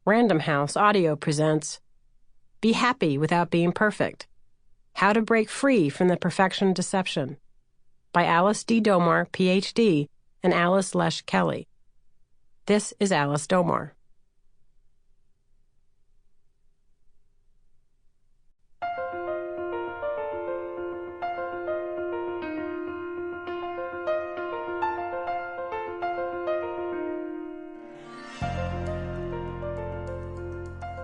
Random House Audio presents Be Happy Without Being Perfect. How to Break Free from the Perfection Deception by Alice D. Domar, Ph.D., and Alice Lesh Kelly. This is Alice Domar.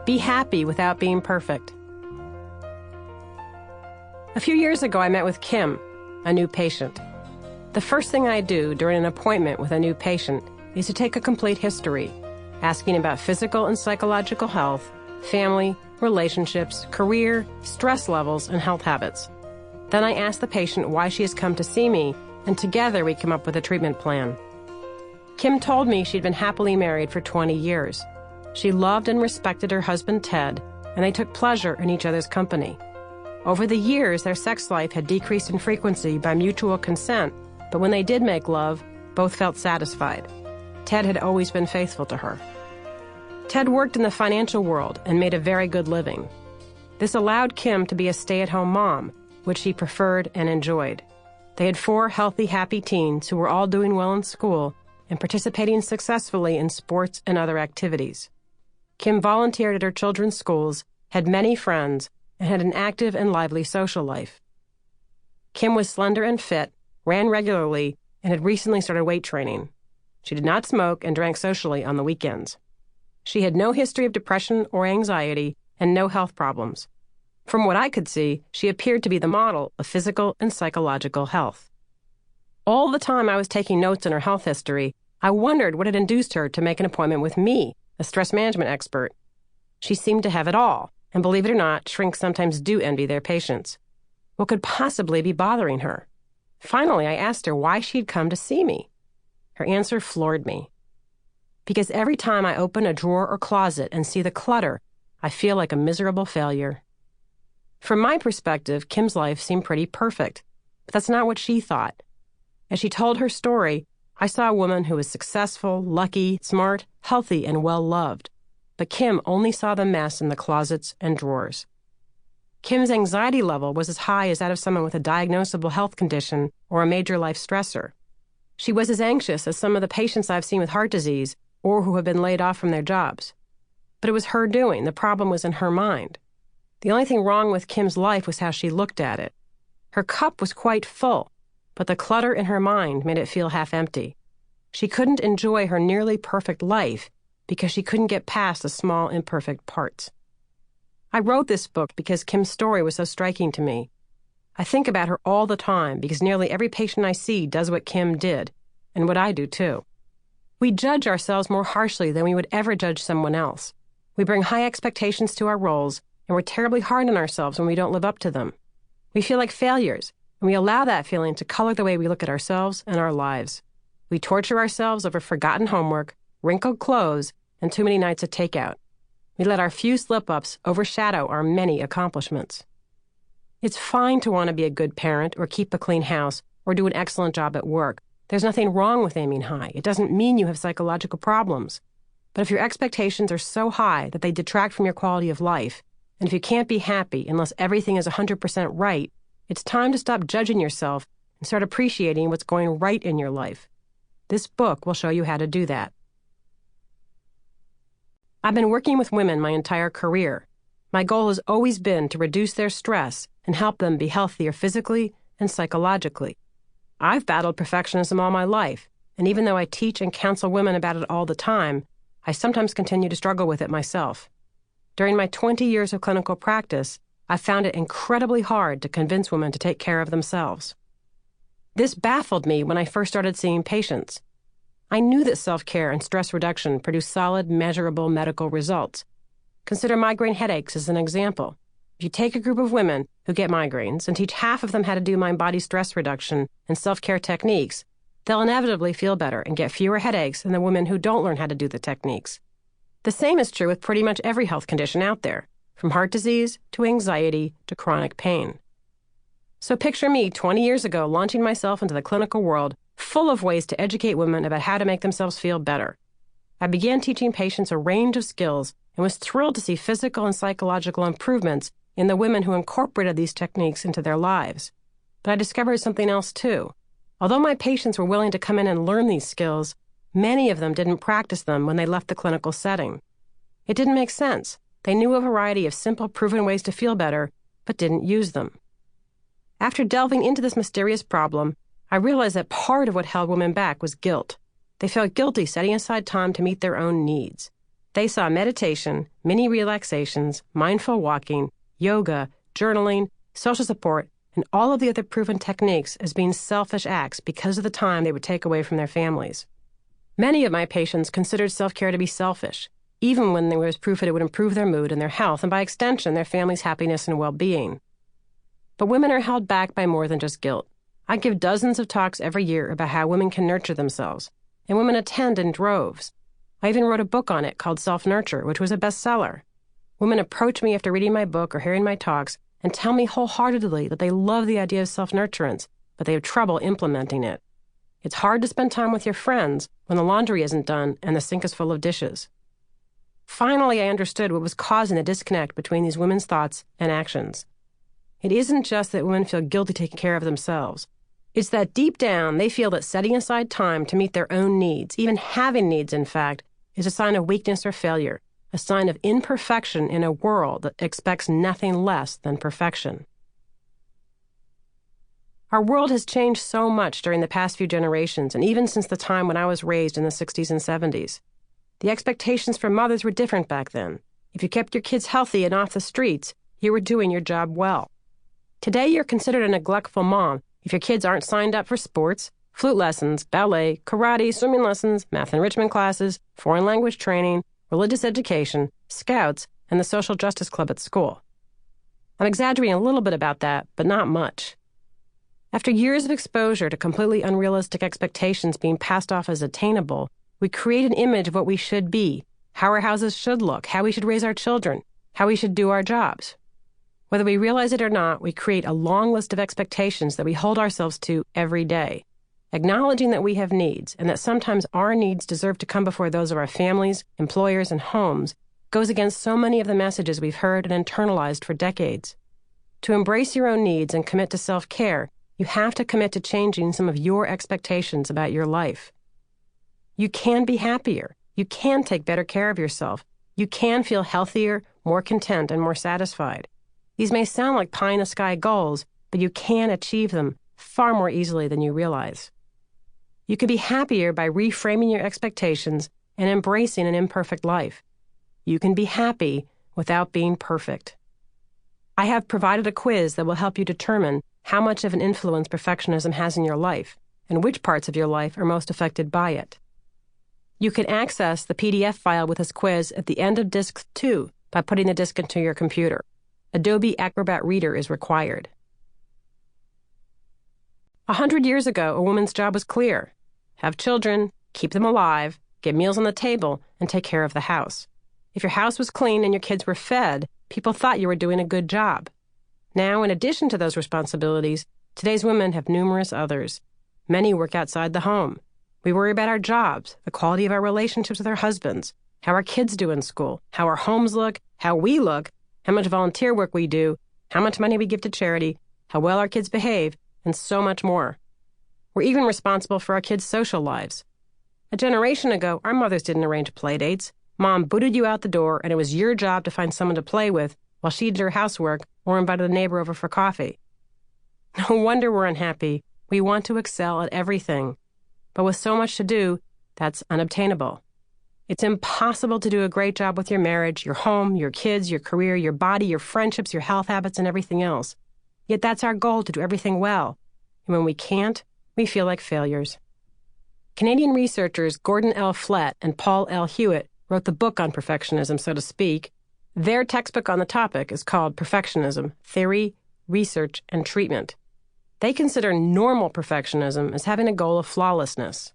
Be happy without being perfect. A few years ago, I met with Kim, a new patient. The first thing I do during an appointment with a new patient is to take a complete history, asking about physical and psychological health, family, relationships, career, stress levels, and health habits. Then I ask the patient why she has come to see me, and together we come up with a treatment plan. Kim told me she'd been happily married for 20 years. She loved and respected her husband, Ted, and they took pleasure in each other's company. Over the years, their sex life had decreased in frequency by mutual consent, but when they did make love, both felt satisfied. Ted had always been faithful to her. Ted worked in the financial world and made a very good living. This allowed Kim to be a stay-at-home mom, which she preferred and enjoyed. They had 4 healthy, happy teens who were all doing well in school and participating successfully in sports and other activities. Kim volunteered at her children's schools, had many friends, and had an active and lively social life. Kim was slender and fit, ran regularly, and had recently started weight training. She did not smoke and drank socially on the weekends. She had no history of depression or anxiety and no health problems. From what I could see, she appeared to be the model of physical and psychological health. All the time I was taking notes on her health history, I wondered what had induced her to make an appointment with me, a stress management expert. She seemed to have it all, and believe it or not, shrinks sometimes do envy their patients. What could possibly be bothering her? Finally, I asked her why she'd come to see me. Her answer floored me. Because every time I open a drawer or closet and see the clutter, I feel like a miserable failure. From my perspective, Kim's life seemed pretty perfect, but that's not what she thought. As she told her story, I saw a woman who was successful, lucky, smart, healthy, and well-loved. But Kim only saw the mess in the closets and drawers. Kim's anxiety level was as high as that of someone with a diagnosable health condition or a major life stressor. She was as anxious as some of the patients I've seen with heart disease or who have been laid off from their jobs. But it was her doing. The problem was in her mind. The only thing wrong with Kim's life was how she looked at it. Her cup was quite full, but the clutter in her mind made it feel half empty. She couldn't enjoy her nearly perfect life because she couldn't get past the small, imperfect parts. I wrote this book because Kim's story was so striking to me. I think about her all the time because nearly every patient I see does what Kim did, and what I do too. We judge ourselves more harshly than we would ever judge someone else. We bring high expectations to our roles, and we're terribly hard on ourselves when we don't live up to them. We feel like failures, and we allow that feeling to color the way we look at ourselves and our lives. We torture ourselves over forgotten homework, wrinkled clothes, and too many nights of takeout. We let our few slip-ups overshadow our many accomplishments. It's fine to want to be a good parent or keep a clean house or do an excellent job at work. There's nothing wrong with aiming high. It doesn't mean you have psychological problems. But if your expectations are so high that they detract from your quality of life, and if you can't be happy unless everything is 100% right, it's time to stop judging yourself and start appreciating what's going right in your life. This book will show you how to do that. I've been working with women my entire career. My goal has always been to reduce their stress and help them be healthier physically and psychologically. I've battled perfectionism all my life, and even though I teach and counsel women about it all the time, I sometimes continue to struggle with it myself. During my 20 years of clinical practice, I found it incredibly hard to convince women to take care of themselves. This baffled me when I first started seeing patients. I knew that self-care and stress reduction produce solid, measurable medical results. Consider migraine headaches as an example. If you take a group of women who get migraines and teach half of them how to do mind-body stress reduction and self-care techniques, they'll inevitably feel better and get fewer headaches than the women who don't learn how to do the techniques. The same is true with pretty much every health condition out there, from heart disease to anxiety to chronic pain. So picture me 20 years ago launching myself into the clinical world full of ways to educate women about how to make themselves feel better. I began teaching patients a range of skills and was thrilled to see physical and psychological improvements in the women who incorporated these techniques into their lives. But I discovered something else too. Although my patients were willing to come in and learn these skills, many of them didn't practice them when they left the clinical setting. It didn't make sense. They knew a variety of simple, proven ways to feel better, but didn't use them. After delving into this mysterious problem, I realized that part of what held women back was guilt. They felt guilty setting aside time to meet their own needs. They saw meditation, mini relaxations, mindful walking, yoga, journaling, social support, and all of the other proven techniques as being selfish acts because of the time they would take away from their families. Many of my patients considered self-care to be selfish, even when there was proof that it would improve their mood and their health, and by extension, their family's happiness and well-being. But women are held back by more than just guilt. I give dozens of talks every year about how women can nurture themselves, and women attend in droves. I even wrote a book on it called Self-Nurture, which was a bestseller. Women approach me after reading my book or hearing my talks and tell me wholeheartedly that they love the idea of self-nurturance, but they have trouble implementing it. It's hard to spend time with your friends when the laundry isn't done and the sink is full of dishes. Finally, I understood what was causing the disconnect between these women's thoughts and actions. It isn't just that women feel guilty taking care of themselves. It's that deep down they feel that setting aside time to meet their own needs, even having needs in fact, is a sign of weakness or failure, a sign of imperfection in a world that expects nothing less than perfection. Our world has changed so much during the past few generations, and even since the time when I was raised in the 60s and 70s. The expectations for mothers were different back then. If you kept your kids healthy and off the streets, you were doing your job well. Today, you're considered a neglectful mom if your kids aren't signed up for sports, flute lessons, ballet, karate, swimming lessons, math enrichment classes, foreign language training, religious education, scouts, and the social justice club at school. I'm exaggerating a little bit about that, but not much. After years of exposure to completely unrealistic expectations being passed off as attainable, we create an image of what we should be, how our houses should look, how we should raise our children, how we should do our jobs. Whether we realize it or not, we create a long list of expectations that we hold ourselves to every day. Acknowledging that we have needs and that sometimes our needs deserve to come before those of our families, employers, and homes goes against so many of the messages we've heard and internalized for decades. To embrace your own needs and commit to self-care, you have to commit to changing some of your expectations about your life. You can be happier. You can take better care of yourself. You can feel healthier, more content, and more satisfied. These may sound like pie-in-the-sky goals, but you can achieve them far more easily than you realize. You can be happier by reframing your expectations and embracing an imperfect life. You can be happy without being perfect. I have provided a quiz that will help you determine how much of an influence perfectionism has in your life and which parts of your life are most affected by it. You can access the PDF file with this quiz at the end of Disc 2 by putting the disc into your computer. Adobe Acrobat Reader is required. 100 years ago, a woman's job was clear. Have children, keep them alive, get meals on the table, and take care of the house. If your house was clean and your kids were fed, people thought you were doing a good job. Now, in addition to those responsibilities, today's women have numerous others. Many work outside the home. We worry about our jobs, the quality of our relationships with our husbands, how our kids do in school, how our homes look, how we look, how much volunteer work we do, how much money we give to charity, how well our kids behave, and so much more. We're even responsible for our kids' social lives. A generation ago, our mothers didn't arrange play dates. Mom booted you out the door, and it was your job to find someone to play with while she did her housework or invited a neighbor over for coffee. No wonder we're unhappy. We want to excel at everything. But with so much to do, that's unobtainable. It's impossible to do a great job with your marriage, your home, your kids, your career, your body, your friendships, your health habits, and everything else. Yet that's our goal, to do everything well. And when we can't, we feel like failures. Canadian researchers Gordon L. Flett and Paul L. Hewitt wrote the book on perfectionism, so to speak. Their textbook on the topic is called Perfectionism: Theory, Research, and Treatment. They consider normal perfectionism as having a goal of flawlessness.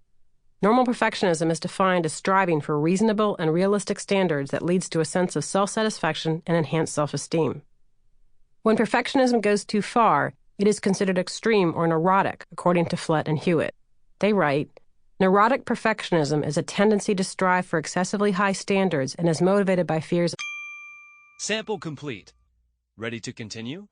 Normal perfectionism is defined as striving for reasonable and realistic standards that leads to a sense of self-satisfaction and enhanced self-esteem. When perfectionism goes too far, it is considered extreme or neurotic, according to Flett and Hewitt. They write, Neurotic perfectionism is a tendency to strive for excessively high standards and is motivated by fears. Sample complete. Ready to continue?